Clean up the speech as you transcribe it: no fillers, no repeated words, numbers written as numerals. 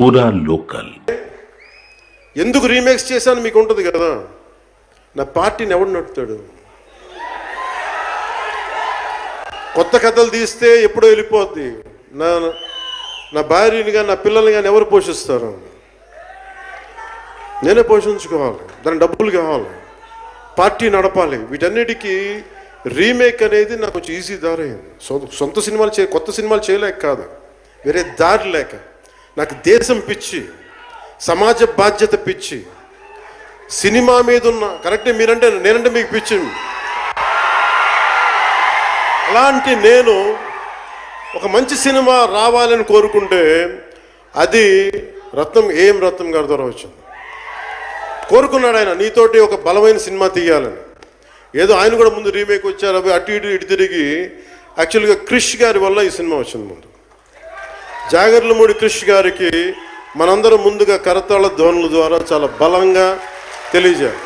పూరా లోకల్. ఎందుకు రీమేక్స్ చేశాను మీకు ఉంటుంది కదా. నా పార్టీని ఎవడు నడుపుతాడు? కొత్త కథలు తీస్తే ఎప్పుడో వెళ్ళిపోద్ది. నా భార్యని కానీ నా పిల్లల్ని కానీ ఎవరు పోషిస్తారు? నేనే పోషించుకోవాలి, దానికి డబ్బులు కావాలి, పార్టీ నడపాలి. వీటన్నిటికీ రీమేక్ అనేది నాకు కొంచెం ఈజీ దారి అయింది. సొంత సినిమాలు కొత్త సినిమాలు చేయలేక కాదు, వేరే దారి లేక. నాకు దేశం పిచ్చి, సమాజ బాధ్యత పిచ్చి, సినిమా మీద ఉన్న కరెక్టే. నేనంటే మీకు పిచ్చి. అలాంటి నేను ఒక మంచి సినిమా రావాలని కోరుకుంటే అది రత్నం గారి ద్వారా వచ్చింది. కోరుకున్నాడు ఆయన, నీతోటి ఒక బలమైన సినిమా తీయాలని. ఏదో ఆయన కూడా ముందు రీమేక్ వచ్చారు, అవి అటు ఇటు తిరిగి యాక్చువల్గా క్రిష్ గారి వల్ల ఈ సినిమా వచ్చింది. ముందు జాగర్లమూడి క్రిష్ గారికి మనందరం ముందుగా కరతాళ ధ్వనుల ద్వారా చాలా బలంగా తెలియజేయాలి.